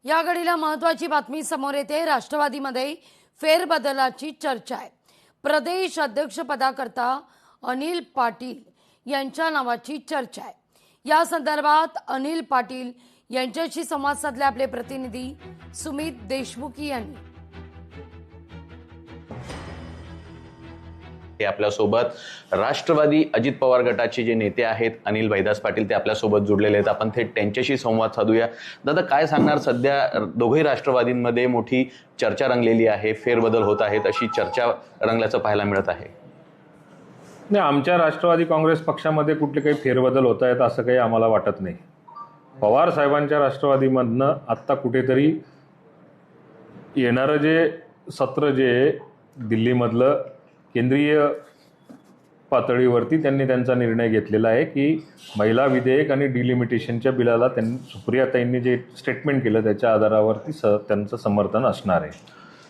या घडीला महत्त्वाची बातमी समोर येते। राष्ट्रवादीमध्ये फेरबदलाची चर्चा आहे। प्रदेश अध्यक्ष पदाकरता अनिल पाटील यांच्या नावाची चर्चा आहे। या संदर्भात अनिल पाटील यांच्याशी संवाद साधले आपले प्रतिनिधी सुमित देशमुख यांनी। आपल्यासोबत राष्ट्रवादी अजित पवार गटाचे जे नेते आहेत अनिल भाईदास पाटील ते आपल्यासोबत जुडलेले आहेत। आपण थेट त्यांच्याशी संवाद साधूया। दादा, काय सांगणार? सध्या दोघे राष्ट्रवादींमध्ये मोठी चर्चा रंगलेली आहे, फेरबदल होत आहेत अशी चर्चा रंगल्याचं पाहायला मिळत आहे। नाही, आमच्या राष्ट्रवादी काँग्रेस पक्षामध्ये कुठले काही फेरबदल होत आहेत असं काही आम्हाला वाटत नाही। पवार साहेबांच्या राष्ट्रवादीमधनं आत्ता कुठेतरी येणारं जे सत्र जे दिल्लीमधलं केंद्रीय पातळीवरती त्यांनी त्यांचा निर्णय घेतलेला आहे की महिला विधेयक आणि डिलिमिटेशनच्या बिलाला त्यांनी सुप्रियाताईंनी जे स्टेटमेंट केलं त्याच्या आधारावरती त्यांचं समर्थन असणार आहे।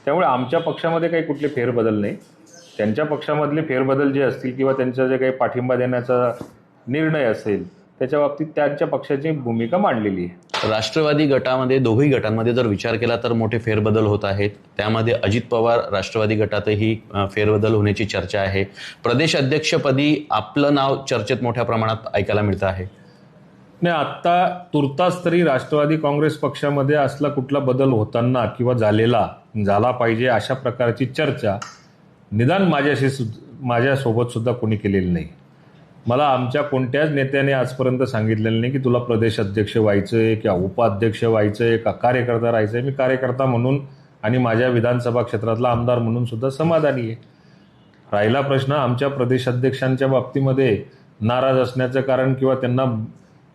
त्यामुळे आमच्या पक्षामध्ये काही कुठले फेरबदल नाही। त्यांच्या पक्षामधले फेरबदल जे असतील किंवा त्यांचा जे काही पाठिंबा देण्याचा निर्णय असेल त्याच्या बाबतीत त्यांच्या पक्षाची भूमिका मांडलेली आहे। राष्ट्रवादी गटामध्ये दोघी गटांमध्ये जर विचार केला तर मोठे फेरबदल होत आहेत। त्यामध्ये अजित पवार राष्ट्रवादी गटातही फेरबदल होण्याची चर्चा आहे। प्रदेश अध्यक्षपदी आपलं नाव चर्चेत मोठ्या प्रमाणात ऐकायला मिळतं आहे। नाही, आत्ता तुर्तास तरी राष्ट्रवादी काँग्रेस पक्षामध्ये असला कुठला बदल होताना किंवा झाला पाहिजे अशा प्रकारची चर्चा निदान माझ्यासोबत सुद्धा कोणी केलेली नाही। मला आमच्या कोणत्याच नेत्याने आजपर्यंत सांगितलेलं नाही की तुला प्रदेश अध्यक्ष व्हायचंय किंवा उपाध्यक्ष व्हायचंय का कार्यकर्ता राहायचंय। मी कार्यकर्ता म्हणून आणि माझ्या विधानसभा क्षेत्रातला आमदार म्हणून सुद्धा समाधानी आहे। राहिला प्रश्न आमच्या प्रदेश अध्यक्षांच्या बाबतीमध्ये नाराज असण्याचं कारण किंवा त्यांना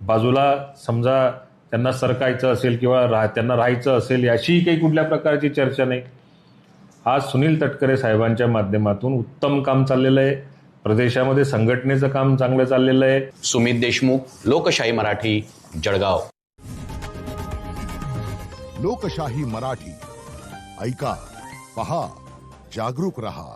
बाजूला समजा त्यांना सरकायचं असेल किंवा त्यांना राहायचं असेल याची काही कुठल्या प्रकारची चर्चा नाही। आज सुनील तटकरे साहेबांच्या माध्यमातून उत्तम काम चाललेलं आहे। प्रदेशामध्ये संघटनेचं काम चांगलं चाललेलं आहे। सुमित देशमुख, लोकशाही मराठी, जळगाव। लोकशाही मराठी ऐका, पहा, जागरूक रहा।